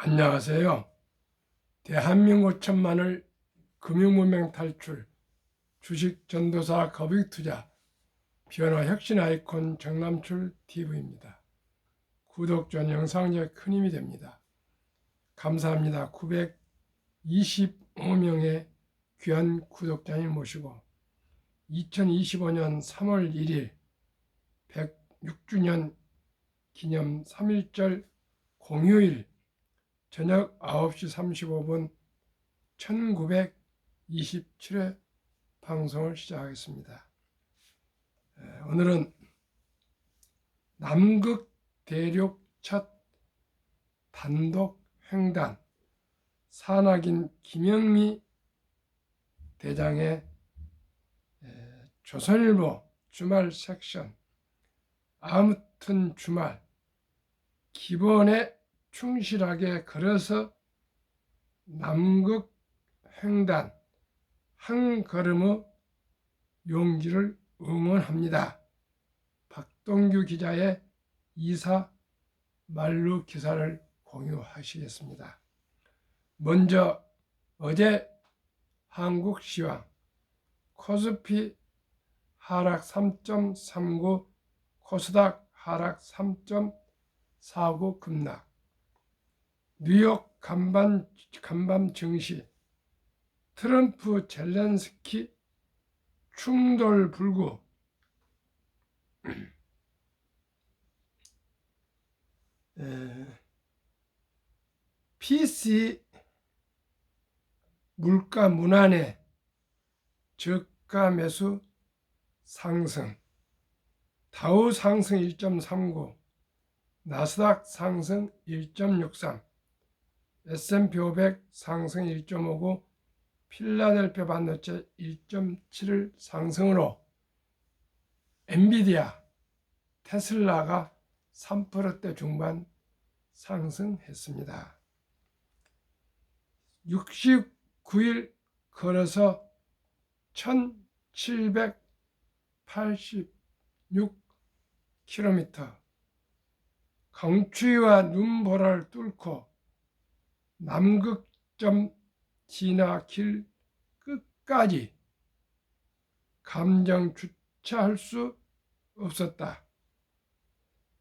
안녕하세요. 대한민국 천만을 금융문맹 탈출, 주식 전도사 거북이투자, 변화 혁신 아이콘 정남출 TV입니다. 구독 전 영상에 큰 힘이 됩니다. 감사합니다. 925명의 귀한 구독자님 모시고 2025년 3월 1일 106주년 기념 3.1절 공휴일 저녁 9시 35분 1927회 방송을 시작하겠습니다. 오늘은 남극 대륙 첫 단독 횡단 산악인 김영미 대장의 조선일보 주말 섹션 아무튼 주말 기본에 충실하게 걸어서 남극 횡단 한 걸음의 용기를 응원합니다. 박동규 기자의 이사 만루 기사를 공유하시겠습니다. 먼저 어제 한국시황 코스피 하락 3.39 코스닥 하락 3.49 급락 뉴욕 간밤 증시 트럼프 젤렌스키 충돌 불구 PC 물가 문안에 저가 매수 상승 다우 상승 1.39 나스닥 상승 1.63 S&P 500 상승 1.59 필라델피아 반도체 1.71 상승으로 엔비디아, 테슬라가 3%대 중반 상승했습니다. 69일 걸어서 1786km 강추위와 눈보라를 뚫고 남극점 지나 길 끝까지 감정 주체할 수 없었다.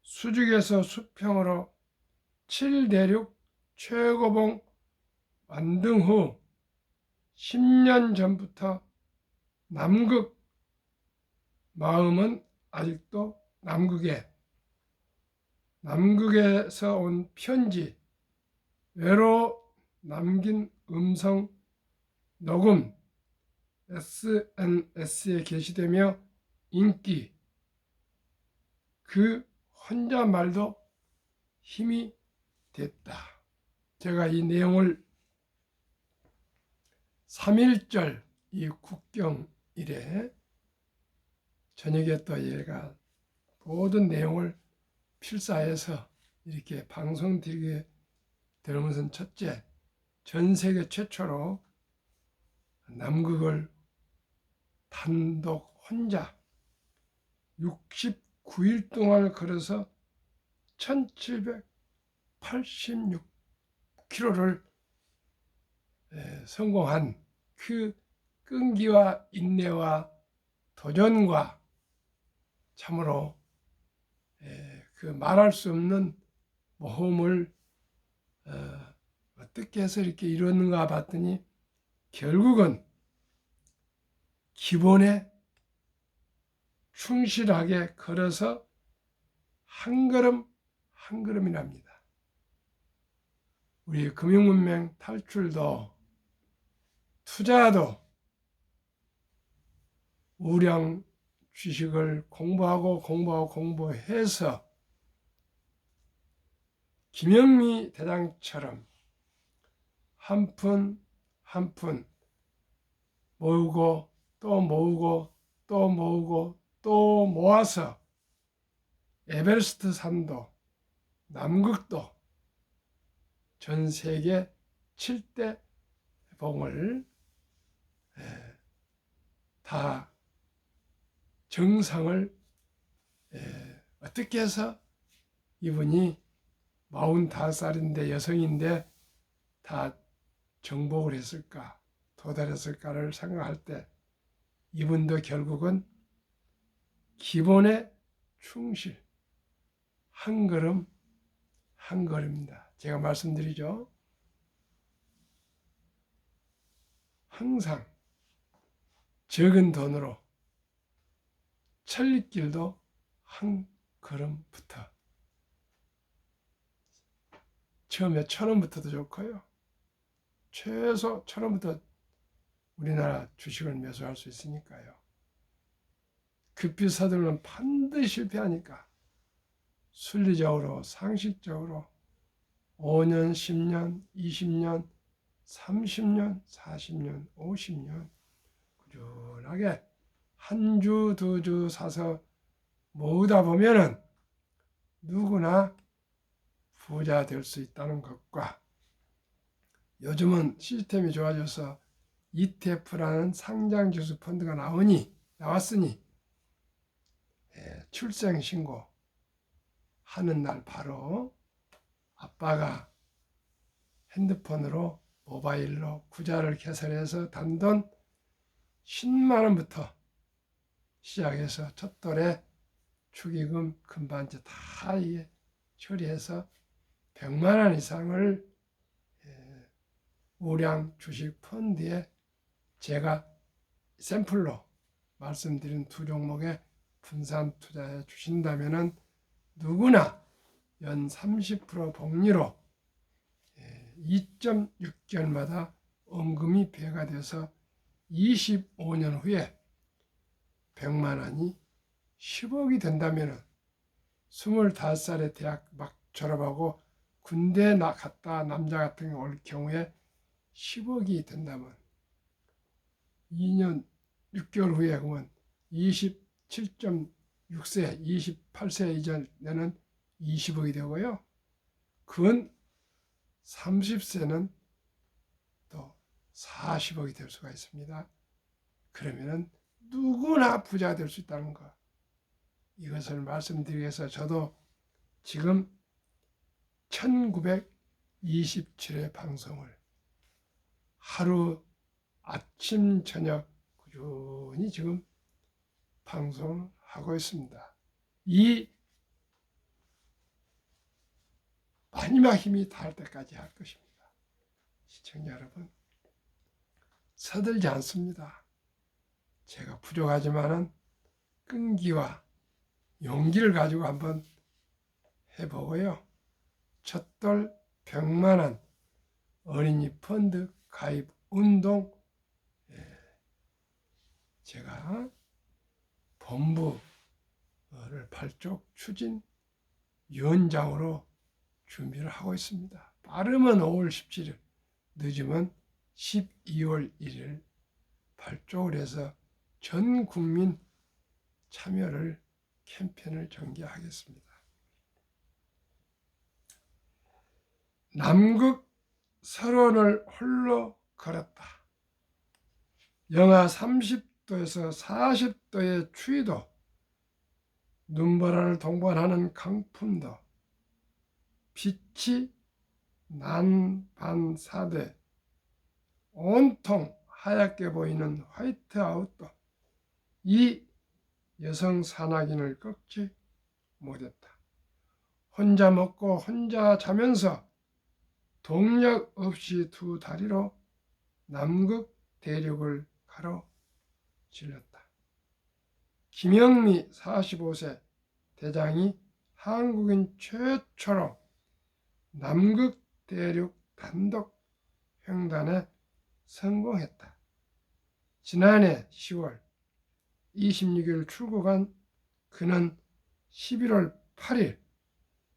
수직에서 수평으로 7대륙 최고봉 완등 후 10년 전부터 남극 마음은 아직도 남극에서 온 편지 외로 남긴 음성 녹음 SNS에 게시되며 인기 그 혼자 말도 힘이 됐다. 제가 이 내용을 3.1절 이 국경일에 저녁에 또 얘가 모든 내용을 필사해서 이렇게 방송드리게 되는 것은 첫째, 전 세계 최초로 남극을 단독 혼자 69일 동안 걸어서 1786km를 성공한 그 끈기와 인내와 도전과 참으로 그 말할 수 없는 모험을 어떻게 해서 이렇게 이뤘는가 봤더니 결국은 기본에 충실하게 걸어서 한 걸음 한 걸음이랍니다. 우리 금융문맹 탈출도 투자도 우량 주식을 공부해서 김영미 대장처럼 한 푼 한 푼 모으고 또 모으고 또 모으고 또 모아서 에베레스트 산도 남극도 전 세계 7대 봉을 다 정상을 어떻게 해서 이분이 45살인데 여성인데 다 정복을 했을까, 도달했을까를 생각할 때 이분도 결국은 기본에 충실, 한 걸음 한 걸음입니다. 제가 말씀드리죠. 항상 적은 돈으로 천리길도 한 걸음부터, 처음에 1,000원부터도 좋고요. 최소 1,000원부터 우리나라 주식을 매수할 수 있으니까요. 급히 서두르면 반드시 실패하니까 순리적으로, 상식적으로 5년, 10년, 20년, 30년, 40년, 50년 꾸준하게 한 주, 두 주 사서 모으다 보면은 누구나 부자 될 수 있다는 것과, 요즘은 시스템이 좋아져서 ETF라는 상장지수 펀드가 나왔으니 출생신고 하는 날 바로 아빠가 핸드폰으로, 모바일로 구자를 개설해서 단돈 10만 원부터 시작해서 첫돌에 축의금, 금반지 다 처리해서 100만 원 이상을 우량 주식 펀드에 제가 샘플로 말씀드린 두 종목에 분산 투자해 주신다면은 누구나 연 30% 복리로 2.6개월마다 원금이 배가 돼서 25년 후에 100만 원이 10억이 된다면은 25살에 대학 막 졸업하고 군대 갔다 남자 같은 경우 올 경우에 10억이 된다면 2년 6개월 후에 그러면 27.6세, 28세 이전에는 20억이 되고요. 그건 30세는 또 40억이 될 수가 있습니다. 그러면은 누구나 부자가 될 수 있다는 거, 이것을 말씀드리기 위해서 저도 지금 1927회 방송을 하루 아침 저녁 꾸준히 지금 방송하고 있습니다. 이 마지막 힘이 닿을 때까지 할 것입니다. 시청자 여러분, 서들지 않습니다. 제가 부족하지만은 끈기와 용기를 가지고 한번 해보고요. 첫돌 100만 원 어린이 펀드 가입 운동, 제가 본부를 발족 추진 위원장으로 준비를 하고 있습니다. 빠르면 5월 17일, 늦으면 12월 1일 발족을 해서 전 국민 참여를 캠페인을 전개하겠습니다. 남극 설원을 홀로 걸었다. 영하 30도에서 40도의 추위도, 눈보라를 동반하는 강풍도, 빛이 난반사대, 온통 하얗게 보이는 화이트아웃도 이 여성 산악인을 꺾지 못했다. 혼자 먹고 혼자 자면서 동력 없이 두 다리로 남극 대륙을 가로질렀다. 김영미 45세 대장이 한국인 최초로 남극 대륙 단독 횡단에 성공했다. 지난해 10월 26일 출국한 그는 11월 8일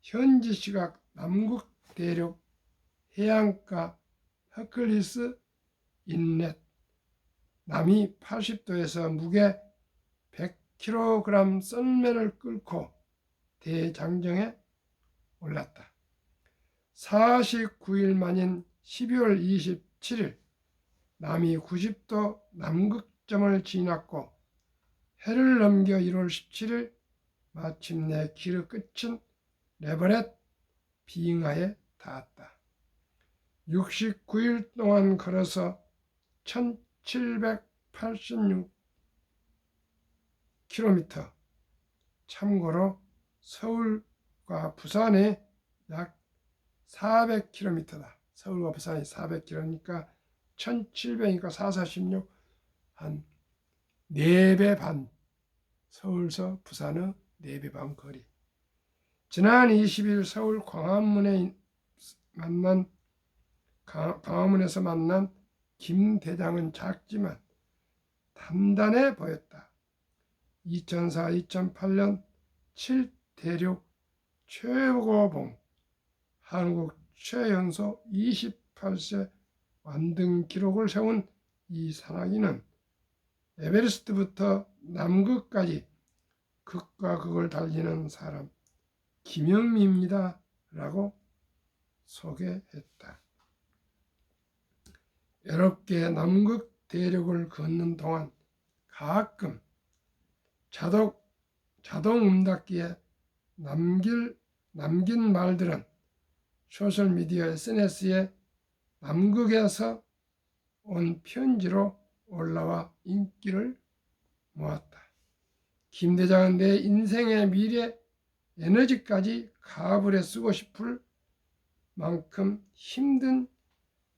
현지 시각 남극 대륙 해안가 허클리스 인렛 남이 80도에서 무게 100kg 썰매를 끌고 대장정에 올랐다. 49일 만인 12월 27일 남이 90도 남극점을 지났고 해를 넘겨 1월 17일 마침내 길의 끝인 레버렛 빙하에 닿았다. 69일 동안 걸어서 1786km. 참고로 서울과 부산이 약 400km다. 서울과 부산이 400km니까 1700이니까 446, 한 4배 반. 서울서 부산의 4배 반 거리. 지난 20일 서울 광화문에서 만난 김 대장은 작지만 단단해 보였다. 2004-2008년 7대륙 최고봉, 한국 최연소 28세 완등 기록을 세운 이 산악인은 에베레스트부터 남극까지 극과 극을 달리는 사람 김영미입니다 라고 소개했다. 외롭게 남극 대륙을 걷는 동안 가끔 자동 음닫기에 남긴 말들은 소셜미디어 SNS에 남극에서 온 편지로 올라와 인기를 모았다. 김 대장은 내 인생의 미래 에너지까지 가불에 쓰고 싶을 만큼 힘든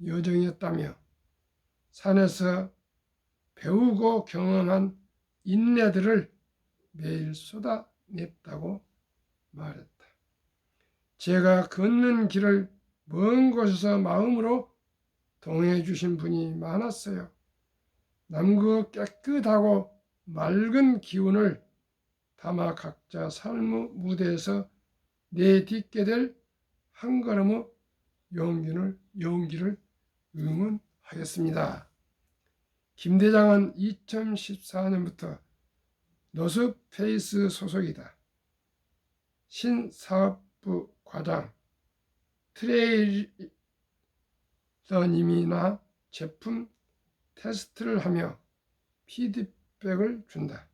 여정이었다며 산에서 배우고 경험한 인내들을 매일 쏟아냈다고 말했다. 제가 걷는 길을 먼 곳에서 마음으로 동행해 주신 분이 많았어요. 남극 깨끗하고 맑은 기운을 담아 각자 삶의 무대에서 내딛게 될 한 걸음의 용기를 응원하겠습니다. 김 대장은 2014년부터 노스페이스 소속이다. 신사업부 과장, 트레이너님이나 제품 테스트를 하며 피드백을 준다.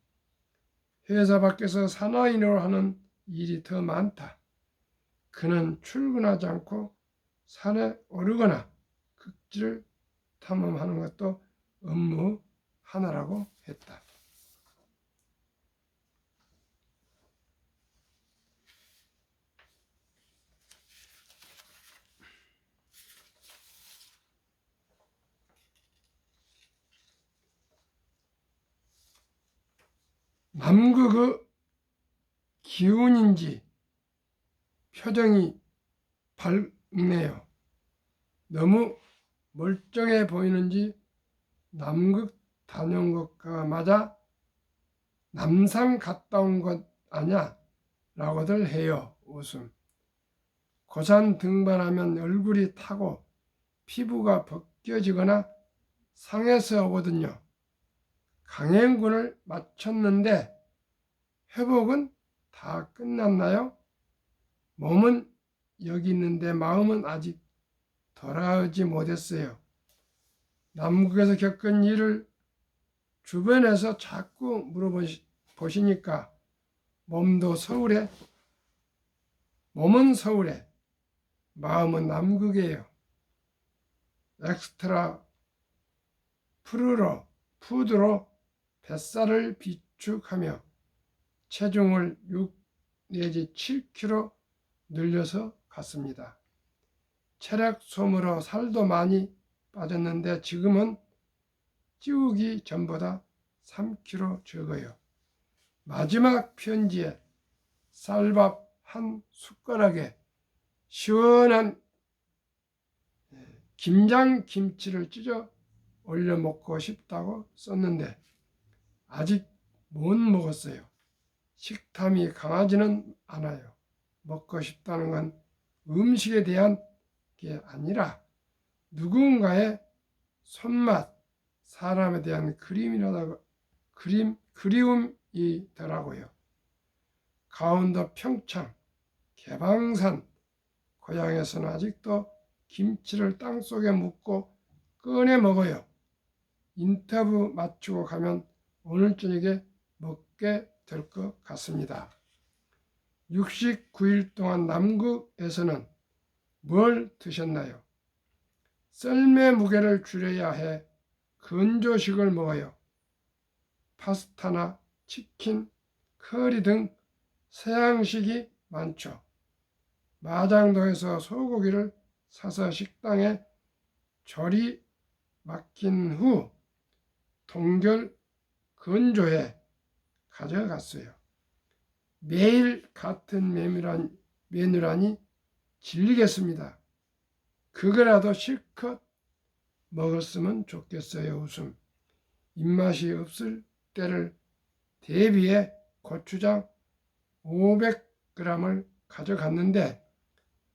회사 밖에서 사나이로 하는 일이 더 많다. 그는 출근하지 않고 산에 오르거나 극지를 탐험하는 것도 업무 하나라고 했다. 남극의 기운인지 표정이 밝네요. 너무 멀쩡해 보이는지 남극 다녀온 것과 맞아 남산 갔다 온 것 아냐? 라고들 해요. 웃음. 고산 등반하면 얼굴이 타고 피부가 벗겨지거나 상해서 오거든요. 강행군을 마쳤는데 회복은 다 끝났나요? 몸은 여기 있는데 마음은 아직 돌아오지 못했어요. 남극에서 겪은 일을 주변에서 자꾸 물어보시니까 몸은 서울에, 마음은 남극이에요. 엑스트라 푸드로 뱃살을 비축하며 체중을 6 내지 7kg 늘려서 갔습니다. 체력 소모로 살도 많이 빠졌는데 지금은 찌우기 전보다 3kg 적어요. 마지막 편지에 쌀밥 한 숟가락에 시원한 김장김치를 찢어 올려 먹고 싶다고 썼는데 아직 못 먹었어요. 식탐이 강하지는 않아요. 먹고 싶다는 건 음식에 대한 게 아니라 누군가의 손맛, 사람에 대한 그리움이더라고요. 강원도 평창, 개방산, 고향에서는 아직도 김치를 땅속에 묻고 꺼내 먹어요. 인터뷰 마치고 가면 오늘 저녁에 먹게 될 것 같습니다. 69일 동안 남극에서는 뭘 드셨나요? 썰매 무게를 줄여야 해 건조식을 먹어요. 파스타나 치킨, 커리 등 서양식이 많죠. 마장도에서 소고기를 사서 식당에 조리 맡긴 후 동결 건조해 가져갔어요. 매일 같은 메뉴라니 질리겠습니다. 그거라도 실컷 먹었으면 좋겠어요. 웃음. 입맛이 없을 때를 대비해 고추장 500g을 가져갔는데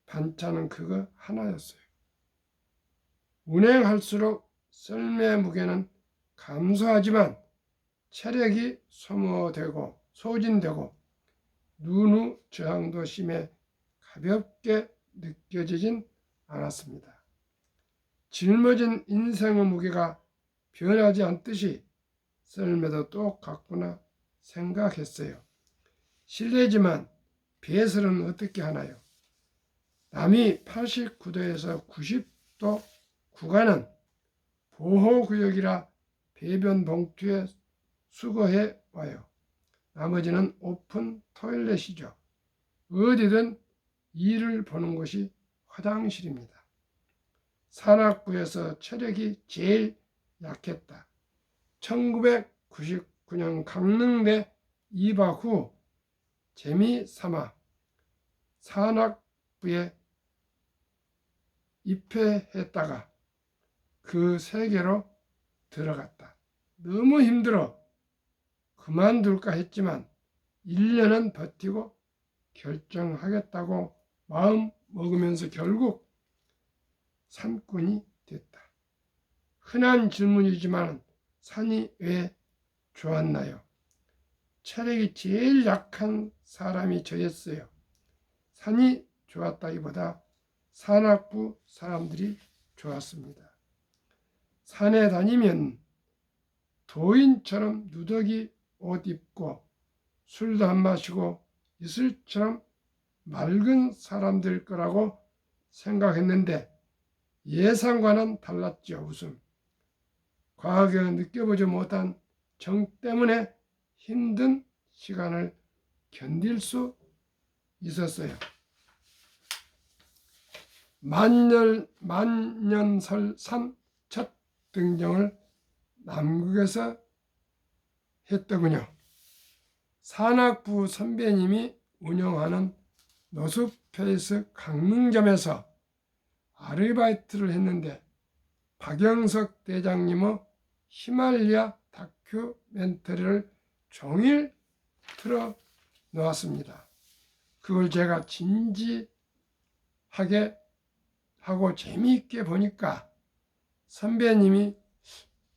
반찬은 그거 하나였어요. 운행할수록 썰매 무게는 감소하지만 체력이 소진되고 눈의 저항도 심해 가볍게 느껴지진 않았습니다. 짊어진 인생의 무게가 변하지 않듯이 썰매도 똑같구나 생각했어요. 실례지만 배설은 어떻게 하나요? 남이 89도에서 90도 구간은 보호구역이라 배변 봉투에 수거해 와요. 나머지는 오픈 토일렛이죠. 어디든 일을 보는 곳이 화장실입니다. 산악부에서 체력이 제일 약했다. 1999년 강릉대 입학 후 재미삼아 산악부에 입회했다가 그 세계로 들어갔다. 너무 힘들어 그만둘까 했지만 1년은 버티고 결정하겠다고 마음 먹으면서 결국 산꾼이 됐다. 흔한 질문이지만 산이 왜 좋았나요? 체력이 제일 약한 사람이 저였어요. 산이 좋았다기보다 산악부 사람들이 좋았습니다. 산에 다니면 도인처럼 누더기 옷 입고 술도 안 마시고 이슬처럼 맑은 사람들 거라고 생각했는데 예상과는 달랐죠. 웃음. 과거에 느껴보지 못한 정 때문에 힘든 시간을 견딜 수 있었어요. 만년설산 첫 등정을 남극에서 했더군요. 산악부 선배님이 운영하는 노스페이스 강릉점에서 아르바이트를 했는데 박영석 대장님의 히말리아 다큐멘터리를 종일 틀어 놓았습니다. 그걸 제가 진지하게 하고 재미있게 보니까 선배님이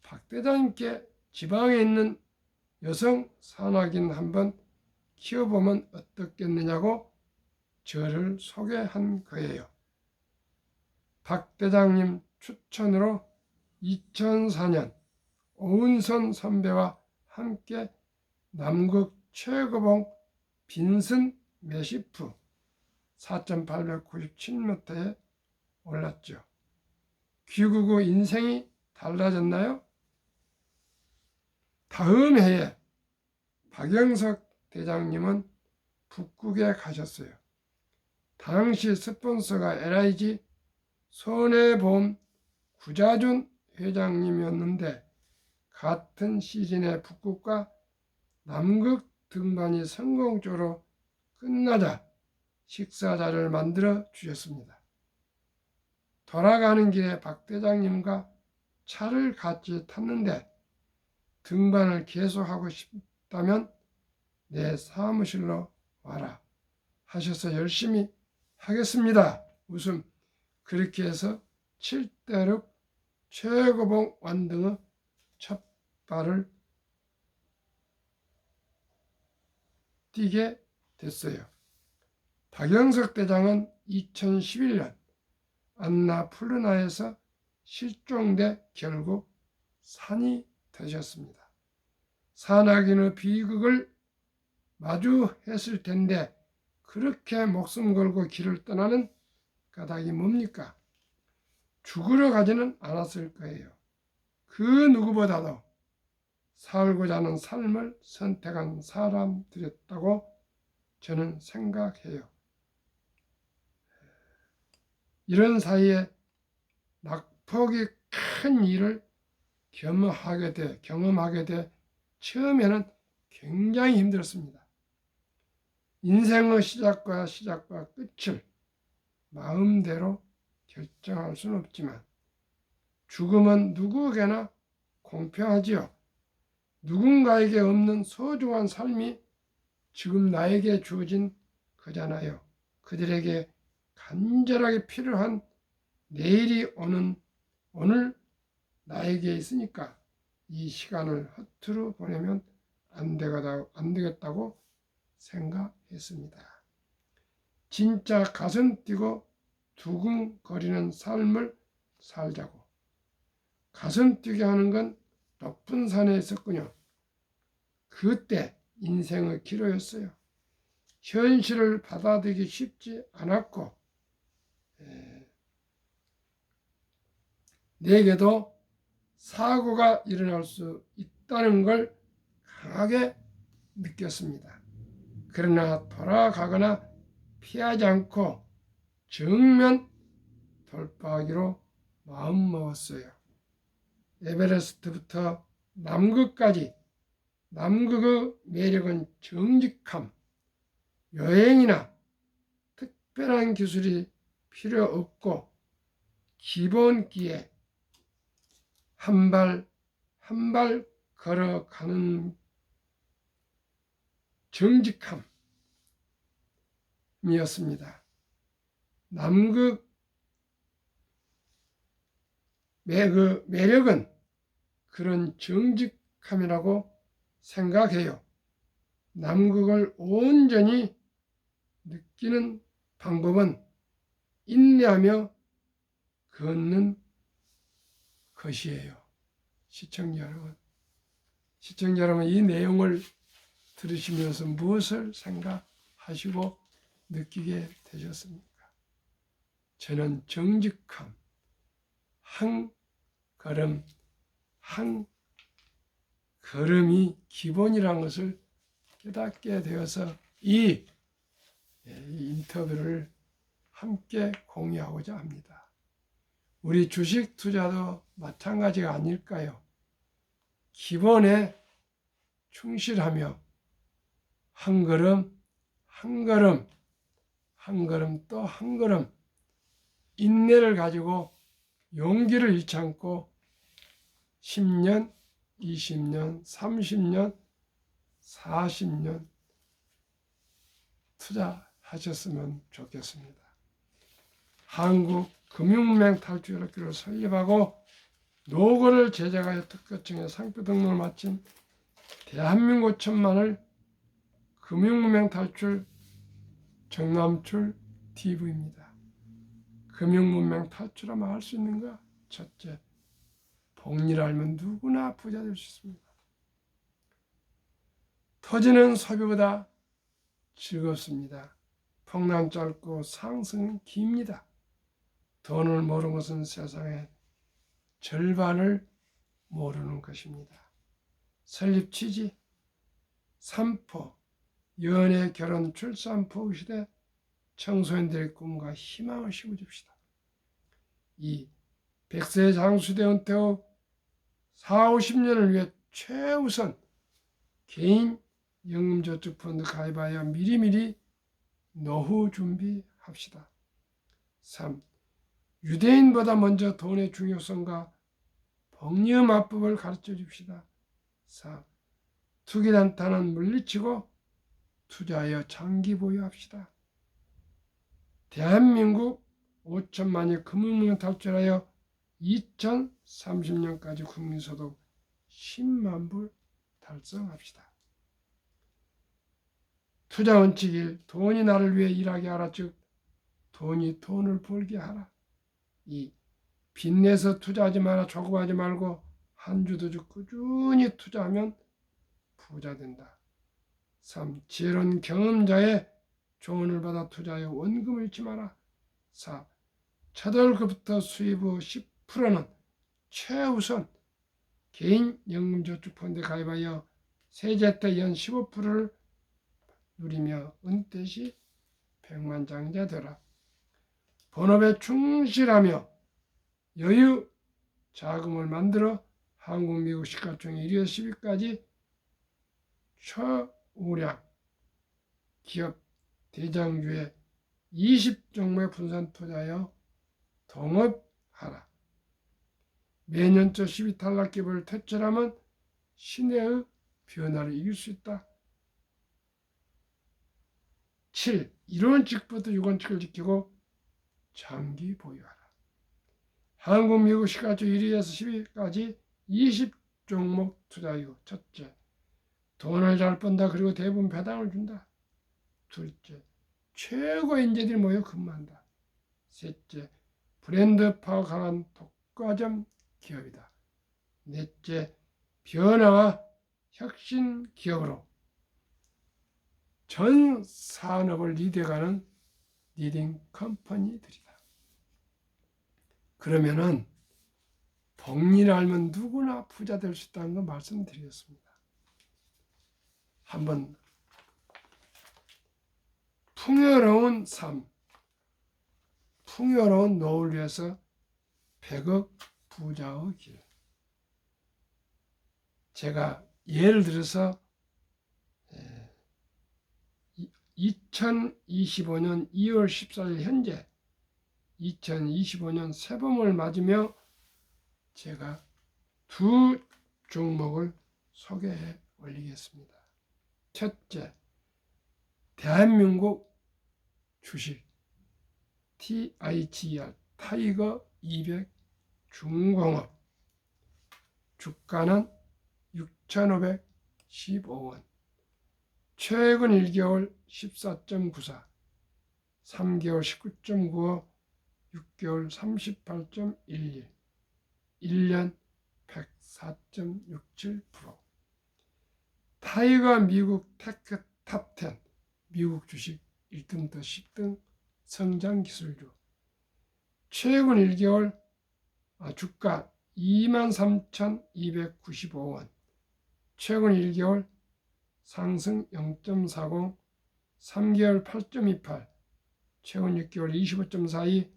박 대장님께 지방에 있는 여성 산악인 한번 키워보면 어떻겠느냐고 저를 소개한 거예요. 박 대장님 추천으로 2004년 오은선 선배와 함께 남극 최고봉 빈슨 메시프 4,897m에 올랐죠. 귀국 후 인생이 달라졌나요? 다음 해에 박영석 대장님은 북극에 가셨어요. 당시 스폰서가 LIG 손해보험 구자준 회장님이었는데 같은 시즌에 북극과 남극 등반이 성공적으로 끝나자 식사자를 만들어 주셨습니다. 돌아가는 길에 박 대장님과 차를 같이 탔는데 등반을 계속하고 싶다면 내 사무실로 와라 하셔서 열심히 하겠습니다. 웃음. 그렇게 해서 7대륙 최고봉 완등의 첫 발을 뛰게 됐어요. 박영석 대장은 2011년 안나푸르나에서 실종돼 결국 산이 되셨습니다. 산악인의 비극을 마주했을 텐데 그렇게 목숨 걸고 길을 떠나는 까닭이 뭡니까? 죽으러 가지는 않았을 거예요. 그 누구보다도 살고자 하는 삶을 선택한 사람들이었다고 저는 생각해요. 이런 사이에 낙폭이 큰 일을 경험하게 돼 처음에는 굉장히 힘들었습니다. 인생의 시작과 끝을 마음대로 결정할 수는 없지만 죽음은 누구에게나 공평하지요. 누군가에게 없는 소중한 삶이 지금 나에게 주어진 거잖아요. 그들에게 간절하게 필요한 내일이 오는 오늘 나에게 있으니까 이 시간을 허투루 보내면 안 되겠다고 생각했습니다. 진짜 가슴 뛰고 두근거리는 삶을 살자고. 가슴 뛰게 하는 건 높은 산에 있었군요. 그때 인생의 기로였어요. 현실을 받아들이기 쉽지 않았고 내게도 사고가 일어날 수 있다는 걸 강하게 느꼈습니다. 그러나 돌아가거나 피하지 않고 정면 돌파하기로 마음먹었어요. 에베레스트부터 남극까지 남극의 매력은 정직함, 여행이나 특별한 기술이 필요 없고 기본기에 한 발 한 발 걸어가는 정직함이었습니다. 남극 매력은 그런 정직함이라고 생각해요. 남극을 온전히 느끼는 방법은 인내하며 걷는 것이에요. 시청자 여러분, 이 내용을 들으시면서 무엇을 생각하시고 느끼게 되셨습니까? 저는 정직함, 한 걸음이 기본이라는 것을 깨닫게 되어서 이 인터뷰를 함께 공유하고자 합니다. 우리 주식 투자도 마찬가지가 아닐까요? 기본에 충실하며 한 걸음 또 한 걸음 인내를 가지고 용기를 잃지 않고 10년, 20년, 30년, 40년 투자하셨으면 좋겠습니다. 한국금융문맹 탈출협회를 설립하고 노고를 제작하여 특허청에 상표 등록을 마친 대한민국 천만을 금융문맹 탈출 정남출 TV입니다. 금융문맹 탈출하면 할 수 있는가? 첫째, 복리를 알면 누구나 부자 될 수 있습니다. 터지는 소비보다 즐겁습니다. 폭락 짧고 상승은 깁니다. 돈을 모르는 것은 세상의 절반을 모르는 것입니다. 설립 취지, 삼포, 연애, 결혼, 출산, 부부 시대 청소년들의 꿈과 희망을 심어줍시다. 2. 100세 장수대 은퇴 후 40, 50년을 위해 최우선 개인 연금저축펀드 가입하여 미리미리 노후 준비합시다. 3. 유대인보다 먼저 돈의 중요성과 복리의 맞법을 가르쳐 줍시다. 4. 투기단타는 물리치고 투자하여 장기 보유합시다. 대한민국 5천만이 금융문맹 탈출하여 2030년까지 국민소득 10만 불 달성합시다. 투자 원칙 1. 돈이 나를 위해 일하게 하라. 즉 돈이 돈을 벌게 하라. 2. 빚내서 투자하지 마라. 조급하지 말고 한 주 두 주 꾸준히 투자하면 부자 된다. 3. 지혜로운 경험자의 조언을 받아 투자하여 원금을 잃지 마라. 4. 첫 월급부터 수입의 10%는 최우선 개인연금저축펀드에 가입하여 세제때 연 15%를 누리며 은퇴 시 백만장자 되라. 본업에 충실하며 여유 자금을 만들어 한국, 미국 시가총액 1위에서 10위까지 초우량 기업 대장주에 20종목에 분산 투자하여 동업하라. 매년초 10위 탈락 기업을 퇴출하면 시내의 변화를 이길 수 있다. 7. 이론칙부터 유건칙을 지키고 장기 보유하라. 한국, 미국 시가총액 1위에서 10위까지 20종목 투자이고, 첫째, 돈을 잘 번다. 그리고 대부분 배당을 준다. 둘째, 최고의 인재들이 모여 근무한다. 셋째, 브랜드 파워 강한 독과점 기업이다. 넷째, 변화와 혁신 기업으로 전 산업을 리드해가는 리딩 컴퍼니들이다. 그러면은 복리를 알면 누구나 부자 될 수 있다는 거 말씀드리겠습니다. 한번 풍요로운 삶, 풍요로운 노후를 위해서 100억 부자의 길. 제가 예를 들어서 2025년 2월 14일 현재 2025년 새봄을 맞으며 제가 두 종목을 소개해 올리겠습니다. 첫째, 대한민국 주식 TIGR 타이거 200 중공업 주가는 6,515원, 최근 1개월 14.94, 3개월 19.95, 6개월 38.11, 1년 104.67%. 타이거 미국 테크 탑10 미국 주식 1등부터 10등 성장 기술주. 최근 1개월 주가 23,295원, 최근 1개월 상승 0.40, 3개월 8.28, 최근 6개월 25.42,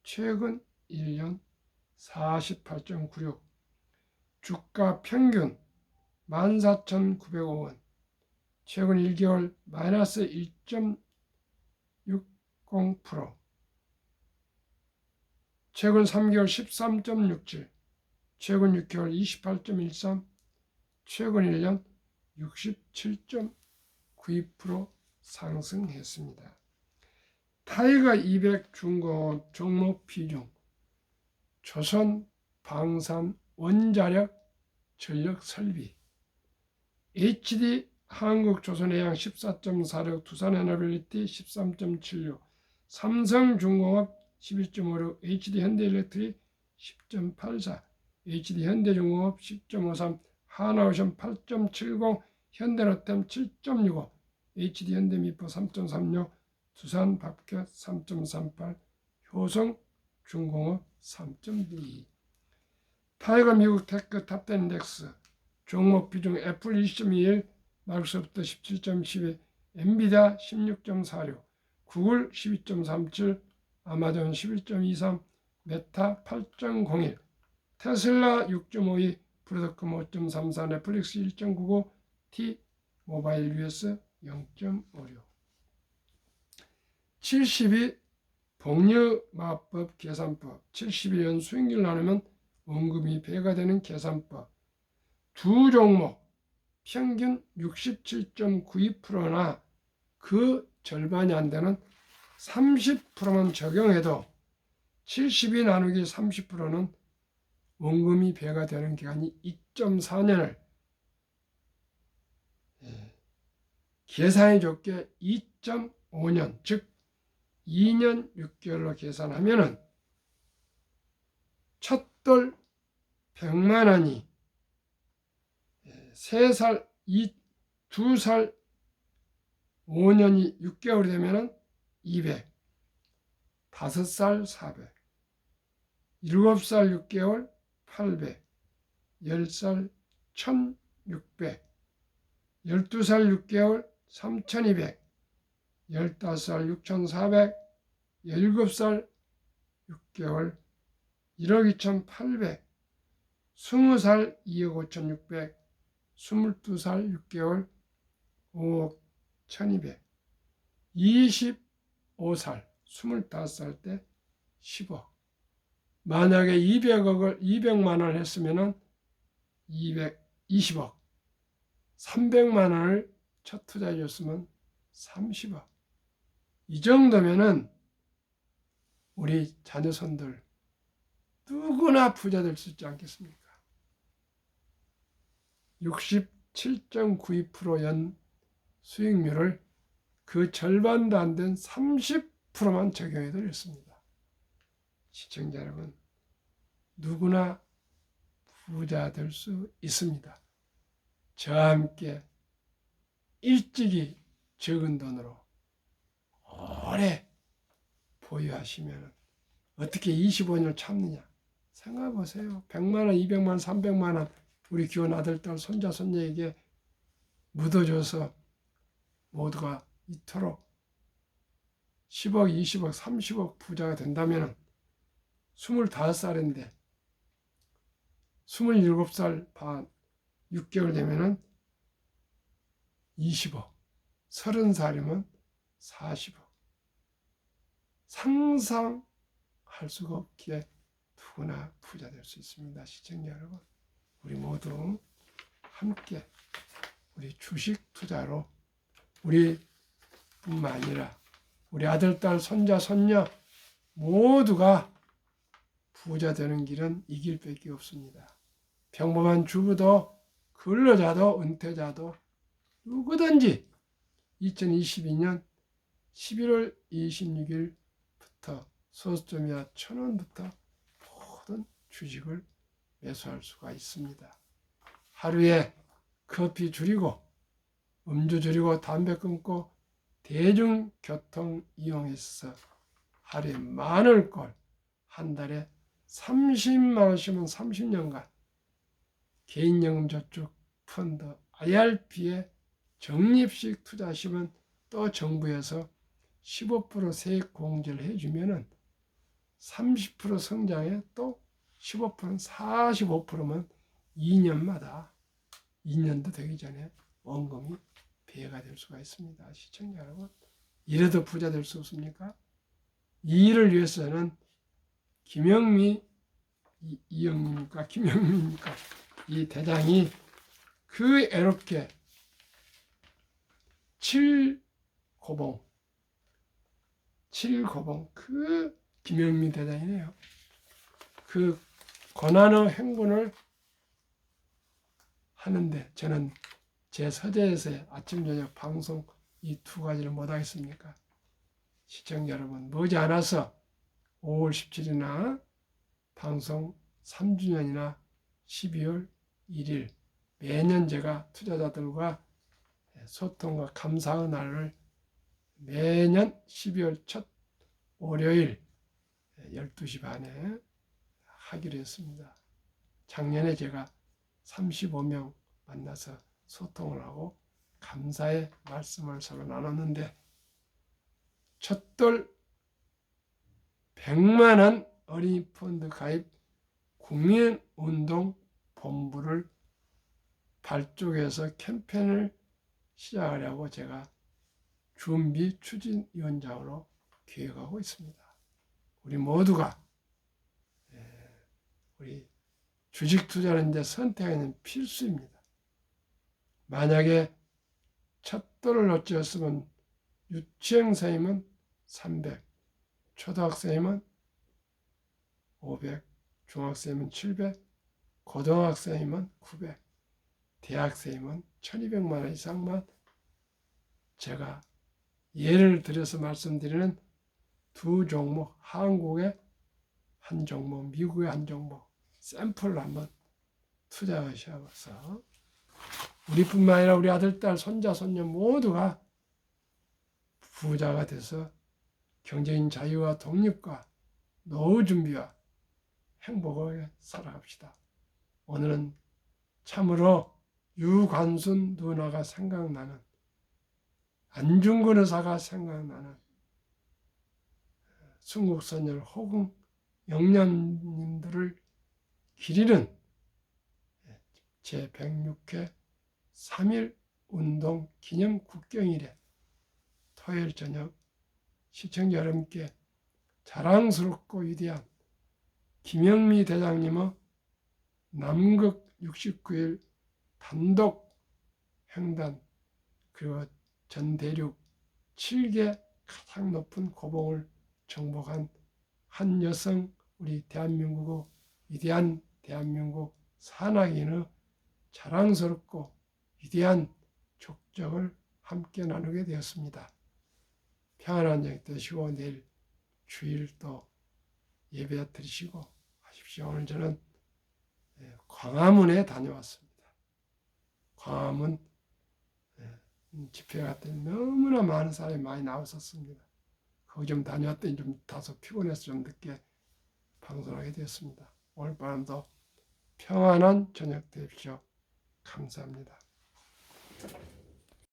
최근 1년 48.96, 주가 평균 14,905원, 최근 1개월 마이너스 1.60%, 최근 3개월 13.67, 최근 6개월 28.13, 최근 1년 67.92% 상승했습니다. 타이거 200 중공업 종목 비중, 조선 방산 원자력 전력 설비, HD 한국조선해양 14.46, 두산에너빌리티 13.76, 삼성중공업 11.56, HD현대일렉트릭 10.84, HD현대중공업 10.53, 하나오션 8.70, 현대로템 7.65, HD현대미포 3.36, 두산밥켓 3.38, 효성중공업 3.92. 타이거 미국 테크 탑10 인덱스 종목 비중 애플 20.21, 마이크로소프트 17.12, 엔비디아 16.46, 구글 12.37, 아마존 11.23, 메타 8.01, 테슬라 6.52, 브로드컴 5.34, 넷플릭스 1.99, T 모바일 US 0.56. 72 복리마법 계산법, 71년 수익률 나누면 원금이 배가 되는 계산법. 두 종목 평균 67.92%나 그 절반이 안 되는 30%만 적용해도 72 나누기 30%는 원금이 배가 되는 기간이 2.4년을 계산해 줬게 2.5년, 즉 2년 6개월로 계산하면은 첫돌 100만 원이 3살, 2살, 5년이 6개월이 되면은 200, 5살 400, 7살 6개월 800, 10살 1600, 12살 6개월 3200, 15살 6400, 17살 6개월 1억 2800, 20살 2억 5600, 22살 6개월 5억 1200, 25살 25살 때 10억. 만약에 200만 원을 했으면은 220억, 300만 원을 첫 투자해 줬으면 30억. 이 정도면은 우리 자녀손들 누구나 부자 될 수 있지 않겠습니까? 67.92% 연 수익률을 그 절반도 안 된 30%만 적용해 드렸습니다. 시청자 여러분, 누구나 부자 될 수 있습니다. 저와 함께 일찍이 적은 돈으로 오래 보유하시면 어떻게 25년을 참느냐 생각해 보세요. 100만 원, 200만 원, 300만 원 우리 귀한 아들, 딸, 손자, 손녀에게 묻어줘서 모두가 이토록 10억, 20억, 30억 부자가 된다면 25살인데 27살 반 6개월 되면은 20억, 30살이면 40억. 상상할 수가 없기에 누구나 부자 될 수 있습니다. 시청자 여러분, 우리 모두 함께 우리 주식 투자로 우리뿐만 아니라 우리 아들, 딸, 손자, 손녀 모두가 부자 되는 길은 이 길밖에 없습니다. 평범한 주부도 근로자도 은퇴자도 누구든지 2022년 11월 26일부터 소수점이야 1,000원부터 모든 주식을 매수할 수가 있습니다. 하루에 커피 줄이고 음주 줄이고 담배 끊고 대중교통 이용해서 하루에 10,000원꼴 한 달에 30만 원씩은 30년간 개인연금 저축 펀드 IRP에 적립식 투자하시면 또 정부에서 15% 세액 공제를 해주면은 30% 성장에 또 15%는 45%면 2년마다 2년도 되기 전에 원금이 배가 될 수가 있습니다. 시청자 여러분, 이래도 부자 될 수 없습니까? 이 일을 위해서는 김영미, 이영미입니까? 김영미입니까? 이 대장이 그 애롭게 7고봉 그 김영미 대장이네요. 그 고난의 행군을 하는데 저는 제 서재에서 아침 저녁 방송 이 두 가지를 못 하겠습니까? 시청자 여러분, 머지않아서 5월 17일이나 방송 3주년이나 12월 1일 매년 제가 투자자들과 소통과 감사의 날을 매년 12월 첫 월요일 12시 반에 하기로 했습니다. 작년에 제가 35명 만나서 소통을 하고 감사의 말씀을 서로 나눴는데 첫돌 100만 원 어린이 펀드 가입 국민운동 본부를 발족해서 캠페인을 시작하려고 제가 준비 추진위원장으로 기획하고 있습니다. 우리 모두가 우리 주식 투자는 이제 선택하는 필수입니다. 만약에 첫 돌을 어찌었으면 유치원생이면 300, 초등학생이면 500, 중학생이면 700, 고등학생이면 900, 대학생이면 1,200만 원 이상만 제가 예를 들어서 말씀드리는 두 종목, 한국의 한 종목, 미국의 한 종목 샘플을 한번 투자하셔서 우리뿐만 아니라 우리 아들, 딸, 손자, 손녀 모두가 부자가 돼서 경제인 자유와 독립과 노후 준비와 행복하게 살아갑시다. 오늘은 참으로 유관순 누나가 생각나는, 안중근 의사가 생각나는, 순국선열 호국 영령님들을 기리는 제106회 3.1 운동 기념 국경일에 토요일 저녁 시청자 여러분께 자랑스럽고 위대한 김영미 대장님의 남극 69일 단독 횡단, 그리고 전 대륙 7개 가장 높은 고봉을 정복한 한 여성, 우리 대한민국의 위대한 대한민국 산악인의 자랑스럽고 위대한 족적을 함께 나누게 되었습니다. 평안한 저녁 되시고 내일 주일 또 예배 드리시고 하십시오. 오늘 저는 광화문에 다녀왔습니다. 광화문 집회 갔더니 너무나 많은 사람이 많이 나왔었습니다. 거기 좀 다녀왔더니 좀 다소 피곤해서 좀 늦게 방송하게 되었습니다. 오늘 밤도 평안한 저녁 되십시오. 감사합니다.